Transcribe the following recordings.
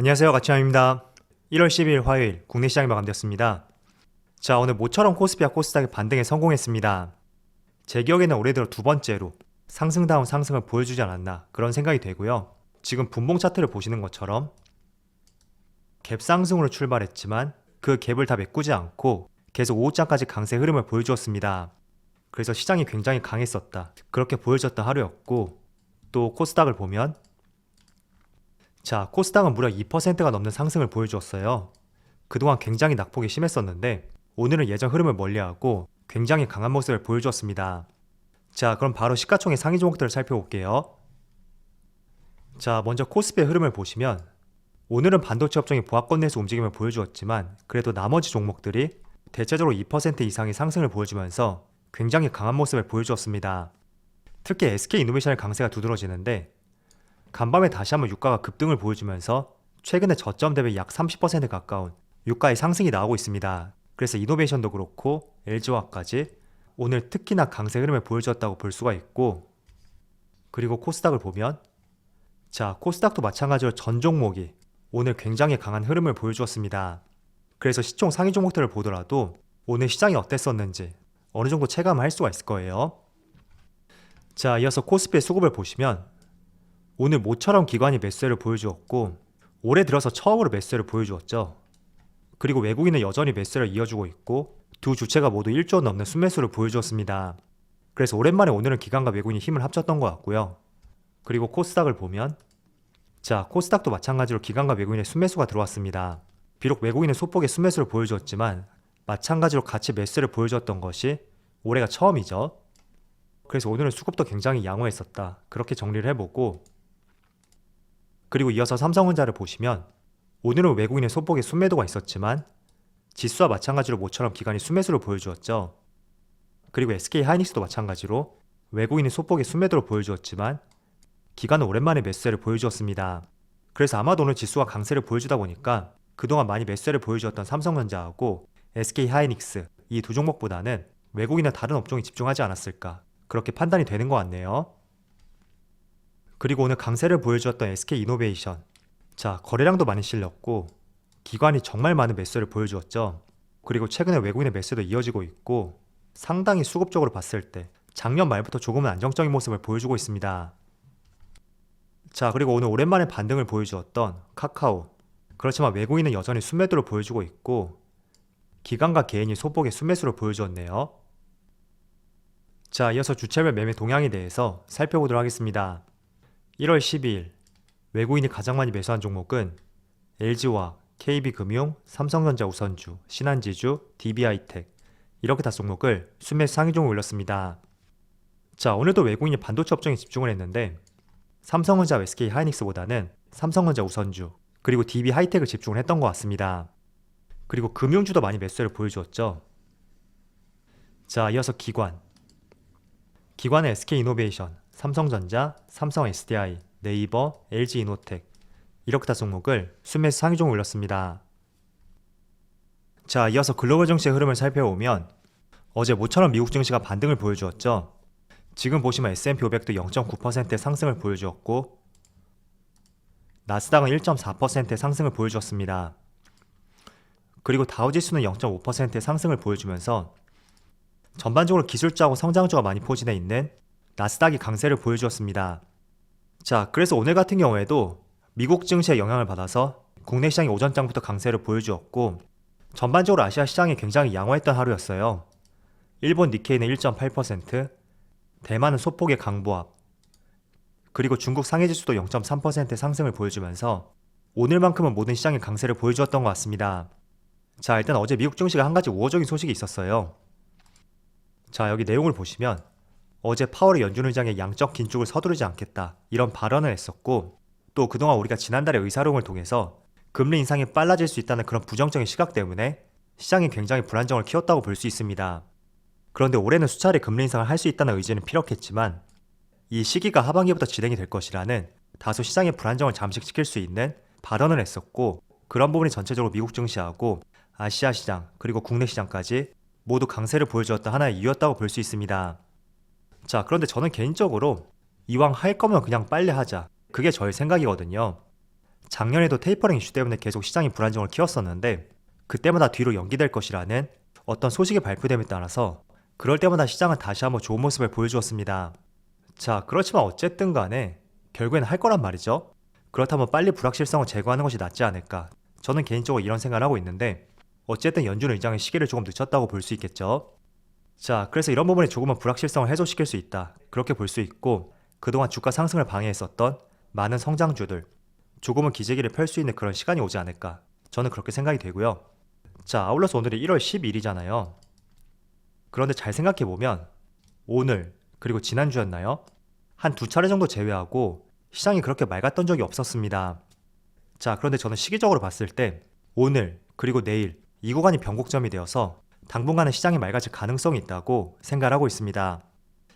안녕하세요, 가치남입니다. 1월 12일 화요일 국내 시장이 마감되었습니다. 자, 오늘 모처럼 코스피와 코스닥이 반등에 성공했습니다. 제 기억에는 올해 들어 두 번째로 상승다운 상승을 보여주지 않았나 그런 생각이 되고요. 지금 분봉 차트를 보시는 것처럼 갭 상승으로 출발했지만 그 갭을 다 메꾸지 않고 계속 오후장까지 강세 흐름을 보여주었습니다. 그래서 시장이 굉장히 강했었다, 그렇게 보여졌던 하루였고, 또 코스닥을 보면 자, 코스닥은 무려 2%가 넘는 상승을 보여주었어요. 그동안 굉장히 낙폭이 심했었는데 오늘은 예전 흐름을 멀리하고 굉장히 강한 모습을 보여주었습니다. 자, 그럼 바로 시가총액 상위 종목들을 살펴볼게요. 자, 먼저 코스피의 흐름을 보시면 오늘은 반도체 업종이 보합권 내에서 움직임을 보여주었지만 그래도 나머지 종목들이 대체적으로 2% 이상의 상승을 보여주면서 굉장히 강한 모습을 보여주었습니다. 특히 SK이노베이션의 강세가 두드러지는데 간밤에 다시 한번 유가가 급등을 보여주면서 최근에 저점 대비 약 30% 가까운 유가의 상승이 나오고 있습니다. 그래서 이노베이션도 그렇고 LG화학까지 오늘 특히나 강세 흐름을 보여주었다고 볼 수가 있고, 그리고 코스닥을 보면 자, 코스닥도 마찬가지로 전 종목이 오늘 굉장히 강한 흐름을 보여주었습니다. 그래서 시총 상위 종목들을 보더라도 오늘 시장이 어땠었는지 어느 정도 체감을 할 수가 있을 거예요. 자, 이어서 코스피의 수급을 보시면 오늘 모처럼 기관이 매수세를 보여주었고 올해 들어서 처음으로 매수세를 보여주었죠. 그리고 외국인은 여전히 매수세를 이어주고 있고 두 주체가 모두 1조 원 넘는 순매수를 보여주었습니다. 그래서 오랜만에 오늘은 기관과 외국인이 힘을 합쳤던 것 같고요. 그리고 코스닥을 보면 자, 코스닥도 마찬가지로 기관과 외국인의 순매수가 들어왔습니다. 비록 외국인은 소폭의 순매수를 보여주었지만 마찬가지로 같이 매수세를 보여주었던 것이 올해가 처음이죠. 그래서 오늘은 수급도 굉장히 양호했었다, 그렇게 정리를 해보고, 그리고 이어서 삼성전자를 보시면 오늘은 외국인의 소폭의 순매도가 있었지만 지수와 마찬가지로 모처럼 기관이 순매수를 보여주었죠. 그리고 SK하이닉스도 마찬가지로 외국인이 소폭의 순매도를 보여주었지만 기관은 오랜만에 매수세를 보여주었습니다. 그래서 아마도 오늘 지수가 강세를 보여주다 보니까 그동안 많이 매수세를 보여주었던 삼성전자하고 SK하이닉스 이 두 종목보다는 외국인은 다른 업종에 집중하지 않았을까, 그렇게 판단이 되는 것 같네요. 그리고 오늘 강세를 보여주었던 SK이노베이션, 자, 거래량도 많이 실렸고 기관이 정말 많은 매수를 보여주었죠. 그리고 최근에 외국인의 매수도 이어지고 있고 상당히 수급적으로 봤을 때 작년 말부터 조금은 안정적인 모습을 보여주고 있습니다. 자, 그리고 오늘 오랜만에 반등을 보여주었던 카카오, 그렇지만 외국인은 여전히 순매도를 보여주고 있고 기관과 개인이 소폭의 순매수를 보여주었네요. 자, 이어서 주체별 매매 동향에 대해서 살펴보도록 하겠습니다. 1월 12일 외국인이 가장 많이 매수한 종목은 LG화학, KB금융, 삼성전자 우선주, 신한지주, DB하이텍 이렇게 다 종목을 순매수 상위 종목에 올렸습니다. 자, 오늘도 외국인이 반도체 업종에 집중을 했는데 삼성전자와 SK하이닉스보다는 삼성전자 우선주 그리고 DB하이텍을 집중을 했던 것 같습니다. 그리고 금융주도 많이 매수를 보여주었죠. 자, 이어서 기관은 SK이노베이션, 삼성전자, 삼성 SDI, 네이버, LG이노텍 이렇게 다 종목을 순매수 상위 종목에 올렸습니다. 자, 이어서 글로벌 증시의 흐름을 살펴보면 어제 모처럼 미국 증시가 반등을 보여주었죠. 지금 보시면 S&P 500도 0.9%의 상승을 보여주었고 나스닥은 1.4%의 상승을 보여주었습니다. 그리고 다우지수는 0.5%의 상승을 보여주면서 전반적으로 기술주하고 성장주가 많이 포진해 있는 나스닥이 강세를 보여주었습니다. 자, 그래서 오늘 같은 경우에도 미국 증시의 영향을 받아서 국내 시장이 오전장부터 강세를 보여주었고 전반적으로 아시아 시장이 굉장히 양호했던 하루였어요. 일본 니케이는 1.8%, 대만은 소폭의 강보합, 그리고 중국 상해지수도 0.3%의 상승을 보여주면서 오늘만큼은 모든 시장이 강세를 보여주었던 것 같습니다. 자, 일단 어제 미국 증시가 한 가지 우호적인 소식이 있었어요. 자, 여기 내용을 보시면 어제 파월의 연준 의장의 양적 긴축을 서두르지 않겠다 이런 발언을 했었고 또 그동안 우리가 지난달에 의사록을 통해서 금리 인상이 빨라질 수 있다는 그런 부정적인 시각 때문에 시장이 굉장히 불안정을 키웠다고 볼 수 있습니다. 그런데 올해는 수차례 금리 인상을 할 수 있다는 의지는 피력했지만 이 시기가 하반기부터 진행이 될 것이라는 다소 시장의 불안정을 잠식시킬 수 있는 발언을 했었고 그런 부분이 전체적으로 미국 증시하고 아시아 시장 그리고 국내 시장까지 모두 강세를 보여주었던 하나의 이유였다고 볼 수 있습니다. 자, 그런데 저는 개인적으로 이왕 할 거면 그냥 빨리 하자, 그게 저의 생각이거든요. 작년에도 테이퍼링 이슈 때문에 계속 시장이 불안정을 키웠었는데 그때마다 뒤로 연기될 것이라는 어떤 소식이 발표됨에 따라서 그럴 때마다 시장은 다시 한번 좋은 모습을 보여주었습니다. 자, 그렇지만 어쨌든 간에 결국에는 할 거란 말이죠. 그렇다면 빨리 불확실성을 제거하는 것이 낫지 않을까. 저는 개인적으로 이런 생각을 하고 있는데 어쨌든 연준 의장의 시기를 조금 늦췄다고 볼 수 있겠죠. 자, 그래서 이런 부분에 조금은 불확실성을 해소시킬 수 있다. 그렇게 볼 수 있고 그동안 주가 상승을 방해했었던 많은 성장주들 조금은 기재기를 펼 수 있는 그런 시간이 오지 않을까. 저는 그렇게 생각이 되고요. 자, 아울러서 오늘이 1월 10일이잖아요. 그런데 잘 생각해보면 오늘 그리고 지난주였나요? 한 두 차례 정도 제외하고 시장이 그렇게 맑았던 적이 없었습니다. 자, 그런데 저는 시기적으로 봤을 때 오늘 그리고 내일 이 구간이 변곡점이 되어서 당분간은 시장이 맑아질 가능성이 있다고 생각을 하고 있습니다.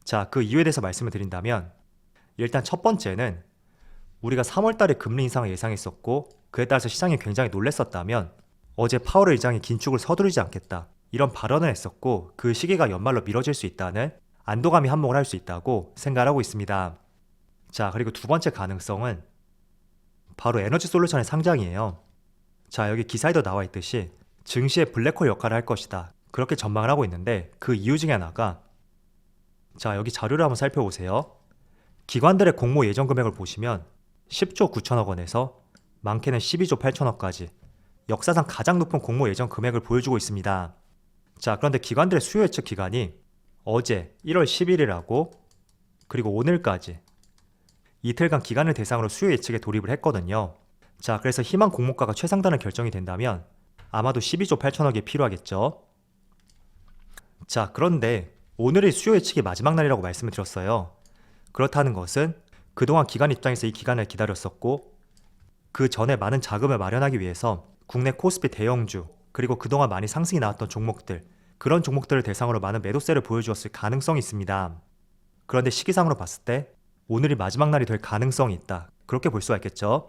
자, 그 이유에 대해서 말씀을 드린다면 일단 첫 번째는 우리가 3월달에 금리 인상을 예상했었고 그에 따라서 시장이 굉장히 놀랐었다면 어제 파월 의장이 긴축을 서두르지 않겠다 이런 발언을 했었고 그 시기가 연말로 미뤄질 수 있다는 안도감이 한몫을 할 수 있다고 생각을 하고 있습니다. 자, 그리고 두 번째 가능성은 바로 에너지 솔루션의 상장이에요. 자, 여기 기사에도 나와 있듯이 증시의 블랙홀 역할을 할 것이다. 그렇게 전망을 하고 있는데 그 이유 중에 하나가 자, 여기 자료를 한번 살펴보세요. 기관들의 공모 예정 금액을 보시면 10조 9천억 원에서 많게는 12조 8천억까지 역사상 가장 높은 공모 예정 금액을 보여주고 있습니다. 자, 그런데 기관들의 수요 예측 기간이 어제 1월 10일이라고 그리고 오늘까지 이틀간 기간을 대상으로 수요 예측에 돌입을 했거든요. 자, 그래서 희망 공모가가 최상단을 결정이 된다면 아마도 12조 8천억이 필요하겠죠. 자, 그런데 오늘이 수요 예측이 마지막 날이라고 말씀을 드렸어요. 그렇다는 것은 그동안 기관 입장에서 이 기간을 기다렸었고 그 전에 많은 자금을 마련하기 위해서 국내 코스피 대형주 그리고 그동안 많이 상승이 나왔던 종목들 그런 종목들을 대상으로 많은 매도세를 보여주었을 가능성이 있습니다. 그런데 시기상으로 봤을 때 오늘이 마지막 날이 될 가능성이 있다. 그렇게 볼 수가 있겠죠.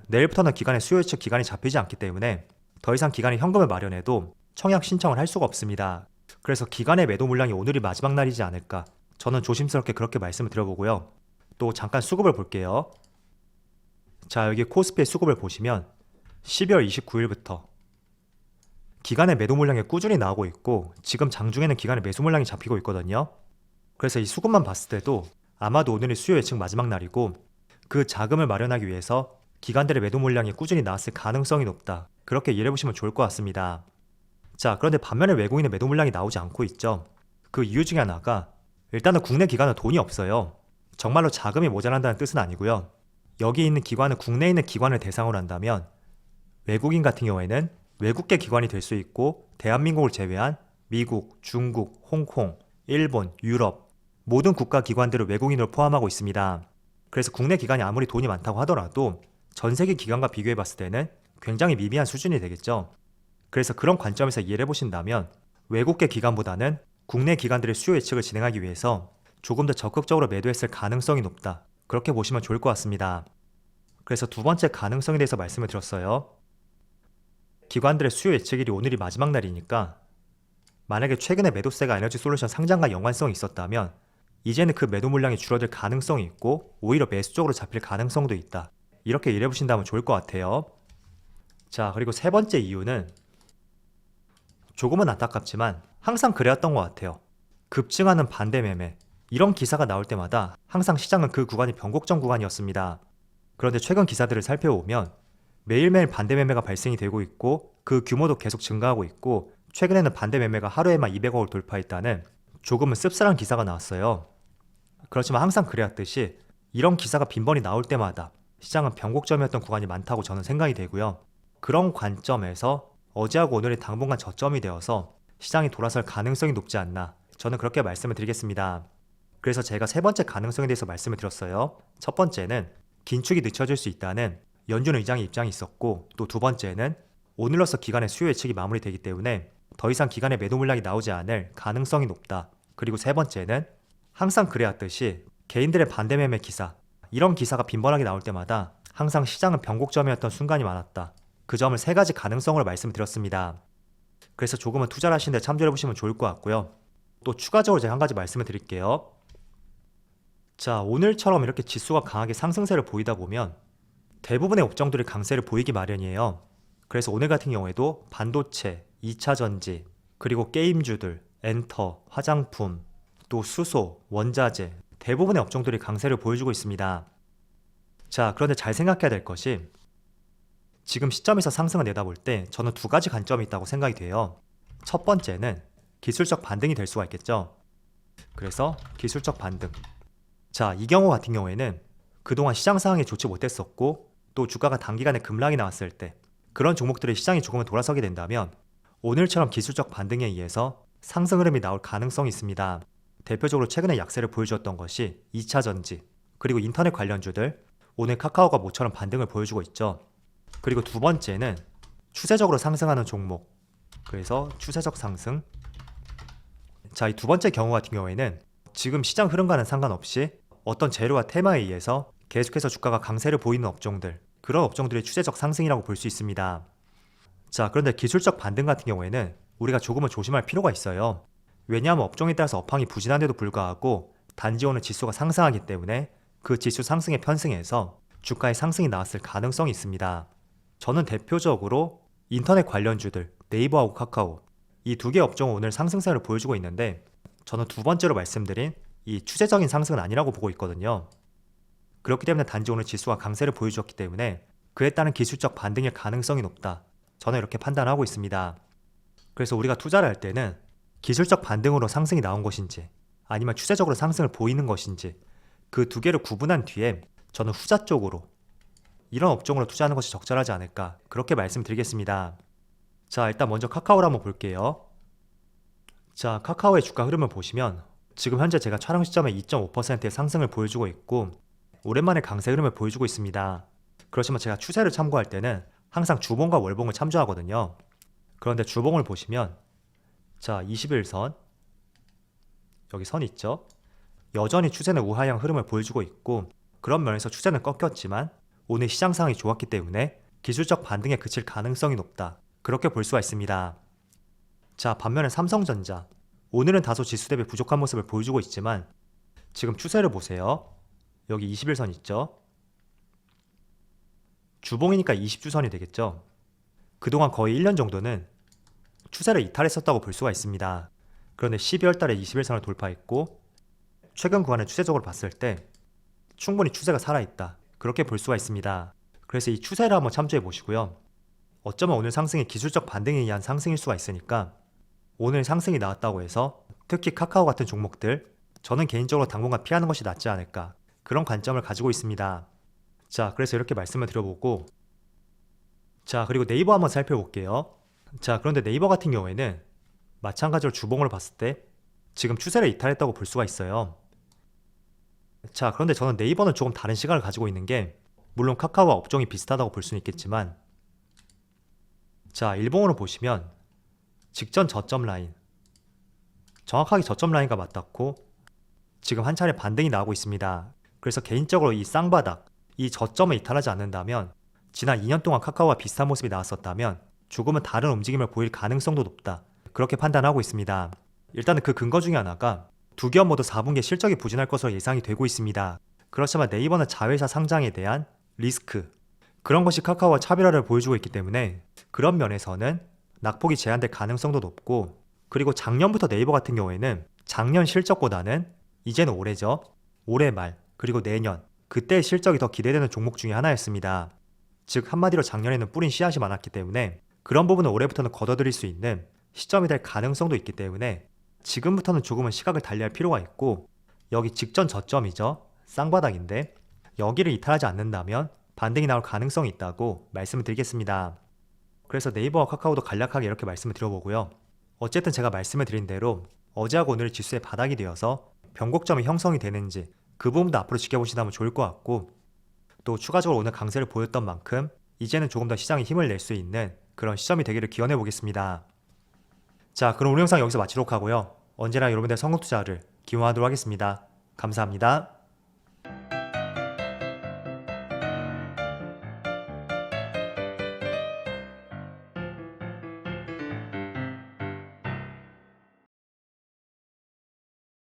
내일부터는 기관의 수요 예측 기간이 잡히지 않기 때문에 더 이상 기관이 현금을 마련해도 청약 신청을 할 수가 없습니다. 그래서 기관의 매도 물량이 오늘이 마지막 날이지 않을까. 저는 조심스럽게 그렇게 말씀을 드려보고요. 또 잠깐 수급을 볼게요. 자, 여기 코스피의 수급을 보시면 12월 29일부터 기관의 매도 물량이 꾸준히 나오고 있고 지금 장중에는 기관의 매수 물량이 잡히고 있거든요. 그래서 이 수급만 봤을 때도 아마도 오늘이 수요 예측 마지막 날이고 그 자금을 마련하기 위해서 기관들의 매도 물량이 꾸준히 나왔을 가능성이 높다. 그렇게 이해해 보시면 좋을 것 같습니다. 자, 그런데 반면에 외국인의 매도 물량이 나오지 않고 있죠. 그 이유 중에 하나가 일단은 국내 기관은 돈이 없어요. 정말로 자금이 모자란다는 뜻은 아니고요. 여기 있는 기관은 국내에 있는 기관을 대상으로 한다면 외국인 같은 경우에는 외국계 기관이 될 수 있고 대한민국을 제외한 미국, 중국, 홍콩, 일본, 유럽 모든 국가 기관들을 외국인으로 포함하고 있습니다. 그래서 국내 기관이 아무리 돈이 많다고 하더라도 전 세계 기관과 비교해 봤을 때는 굉장히 미비한 수준이 되겠죠. 그래서 그런 관점에서 이해를 해보신다면 외국계 기관보다는 국내 기관들의 수요 예측을 진행하기 위해서 조금 더 적극적으로 매도했을 가능성이 높다. 그렇게 보시면 좋을 것 같습니다. 그래서 두 번째 가능성에 대해서 말씀을 드렸어요. 기관들의 수요 예측일이 오늘이 마지막 날이니까 만약에 최근에 매도세가 에너지 솔루션 상장과 연관성이 있었다면 이제는 그 매도 물량이 줄어들 가능성이 있고 오히려 매수 쪽으로 잡힐 가능성도 있다. 이렇게 이해해 보신다면 좋을 것 같아요. 자, 그리고 세 번째 이유는 조금은 안타깝지만 항상 그래왔던 것 같아요. 급증하는 반대 매매 이런 기사가 나올 때마다 항상 시장은 그 구간이 변곡점 구간이었습니다. 그런데 최근 기사들을 살펴보면 매일매일 반대 매매가 발생이 되고 있고 그 규모도 계속 증가하고 있고 최근에는 반대 매매가 하루에만 200억을 돌파했다는 조금은 씁쓸한 기사가 나왔어요. 그렇지만 항상 그래왔듯이 이런 기사가 빈번히 나올 때마다 시장은 변곡점이었던 구간이 많다고 저는 생각이 되고요. 그런 관점에서 어제하고 오늘이 당분간 저점이 되어서 시장이 돌아설 가능성이 높지 않나 저는 그렇게 말씀을 드리겠습니다. 그래서 제가 세 번째 가능성에 대해서 말씀을 드렸어요. 첫 번째는 긴축이 늦춰질 수 있다는 연준 의장의 입장이 있었고 또 두 번째는 오늘로서 기관의 수요 예측이 마무리되기 때문에 더 이상 기관의 매도 물량이 나오지 않을 가능성이 높다. 그리고 세 번째는 항상 그래왔듯이 개인들의 반대 매매 기사 이런 기사가 빈번하게 나올 때마다 항상 시장은 변곡점이었던 순간이 많았다. 그 점을 세 가지 가능성으로 말씀드렸습니다. 그래서 조금은 투자를 하시는데 참조해 보시면 좋을 것 같고요. 또 추가적으로 제가 한 가지 말씀을 드릴게요. 자, 오늘처럼 이렇게 지수가 강하게 상승세를 보이다 보면 대부분의 업종들이 강세를 보이기 마련이에요. 그래서 오늘 같은 경우에도 반도체, 2차전지, 그리고 게임주들, 엔터, 화장품, 또 수소, 원자재, 대부분의 업종들이 강세를 보여주고 있습니다. 자, 그런데 잘 생각해야 될 것이 지금 시점에서 상승을 내다볼 때 저는 두 가지 관점이 있다고 생각이 돼요. 첫 번째는 기술적 반등이 될 수가 있겠죠. 그래서 기술적 반등. 자, 이 경우 같은 경우에는 그동안 시장 상황이 좋지 못했었고 또 주가가 단기간에 급락이 나왔을 때 그런 종목들의 시장이 조금은 돌아서게 된다면 오늘처럼 기술적 반등에 의해서 상승 흐름이 나올 가능성이 있습니다. 대표적으로 최근에 약세를 보여주었던 것이 2차전지, 그리고 인터넷 관련주들, 오늘 카카오가 모처럼 반등을 보여주고 있죠. 그리고 두 번째는 추세적으로 상승하는 종목, 그래서 추세적 상승. 자, 이 두 번째 경우 같은 경우에는 지금 시장 흐름과는 상관없이 어떤 재료와 테마에 의해서 계속해서 주가가 강세를 보이는 업종들, 그런 업종들의 추세적 상승이라고 볼 수 있습니다. 자, 그런데 기술적 반등 같은 경우에는 우리가 조금은 조심할 필요가 있어요. 왜냐하면 업종에 따라서 업황이 부진한데도 불구하고 단지 오늘 지수가 상승하기 때문에 그 지수 상승에 편승해서 주가의 상승이 나왔을 가능성이 있습니다. 저는 대표적으로 인터넷 관련주들, 네이버하고 카카오, 이 두 개 업종은 오늘 상승세를 보여주고 있는데 저는 두 번째로 말씀드린 이 추세적인 상승은 아니라고 보고 있거든요. 그렇기 때문에 단지 오늘 지수가 강세를 보여주었기 때문에 그에 따른 기술적 반등의 가능성이 높다. 저는 이렇게 판단하고 있습니다. 그래서 우리가 투자를 할 때는 기술적 반등으로 상승이 나온 것인지 아니면 추세적으로 상승을 보이는 것인지 그 두 개를 구분한 뒤에 저는 후자 쪽으로 이런 업종으로 투자하는 것이 적절하지 않을까 그렇게 말씀드리겠습니다. 자, 일단 먼저 카카오를 한번 볼게요. 자, 카카오의 주가 흐름을 보시면 지금 현재 제가 촬영 시점에 2.5%의 상승을 보여주고 있고 오랜만에 강세 흐름을 보여주고 있습니다. 그렇지만 제가 추세를 참고할 때는 항상 주봉과 월봉을 참조하거든요. 그런데 주봉을 보시면 자, 21선 여기 선 있죠? 여전히 추세는 우하향 흐름을 보여주고 있고 그런 면에서 추세는 꺾였지만 오늘 시장 상황이 좋았기 때문에 기술적 반등에 그칠 가능성이 높다. 그렇게 볼 수가 있습니다. 자, 반면에 삼성전자 오늘은 다소 지수 대비 부족한 모습을 보여주고 있지만 지금 추세를 보세요. 여기 21선 있죠? 주봉이니까 20주선이 되겠죠? 그동안 거의 1년 정도는 추세를 이탈했었다고 볼 수가 있습니다. 그런데 12월 달에 21선을 돌파했고 최근 구간을 추세적으로 봤을 때 충분히 추세가 살아있다. 그렇게 볼 수가 있습니다. 그래서 이 추세를 한번 참조해 보시고요. 어쩌면 오늘 상승이 기술적 반등에 의한 상승일 수가 있으니까 오늘 상승이 나왔다고 해서 특히 카카오 같은 종목들 저는 개인적으로 당분간 피하는 것이 낫지 않을까 그런 관점을 가지고 있습니다. 자, 그래서 이렇게 말씀을 드려보고 자, 그리고 네이버 한번 살펴볼게요. 자, 그런데 네이버 같은 경우에는 마찬가지로 주봉을 봤을 때 지금 추세를 이탈했다고 볼 수가 있어요. 자, 그런데 저는 네이버는 조금 다른 시각을 가지고 있는 게 물론 카카오와 업종이 비슷하다고 볼 수는 있겠지만 자, 일봉으로 보시면 직전 저점 라인 정확하게 저점 라인과 맞닿고 지금 한 차례 반등이 나오고 있습니다. 그래서 개인적으로 이 쌍바닥, 이 저점을 이탈하지 않는다면 지난 2년 동안 카카오와 비슷한 모습이 나왔었다면 조금은 다른 움직임을 보일 가능성도 높다. 그렇게 판단하고 있습니다. 일단은 그 근거 중에 하나가 두 기업 모두 4분기에 실적이 부진할 것으로 예상이 되고 있습니다. 그렇지만 네이버는 자회사 상장에 대한 리스크 그런 것이 카카오와 차별화를 보여주고 있기 때문에 그런 면에서는 낙폭이 제한될 가능성도 높고 그리고 작년부터 네이버 같은 경우에는 작년 실적보다는 이제는 올해죠. 올해 말 그리고 내년 그때의 실적이 더 기대되는 종목 중에 하나였습니다. 즉 한마디로 작년에는 뿌린 씨앗이 많았기 때문에 그런 부분을 올해부터는 걷어들일 수 있는 시점이 될 가능성도 있기 때문에 지금부터는 조금은 시각을 달리할 필요가 있고 여기 직전 저점이죠. 쌍바닥인데 여기를 이탈하지 않는다면 반등이 나올 가능성이 있다고 말씀을 드리겠습니다. 그래서 네이버와 카카오도 간략하게 이렇게 말씀을 드려보고요. 어쨌든 제가 말씀을 드린 대로 어제하고 오늘 지수의 바닥이 되어서 변곡점이 형성이 되는지 그 부분도 앞으로 지켜보시다면 좋을 것 같고 또 추가적으로 오늘 강세를 보였던 만큼 이제는 조금 더 시장에 힘을 낼 수 있는 그런 시점이 되기를 기원해 보겠습니다. 자, 그럼 오늘 영상 여기서 마치도록 하고요. 언제나 여러분들의 성공 투자를 기원하도록 하겠습니다. 감사합니다.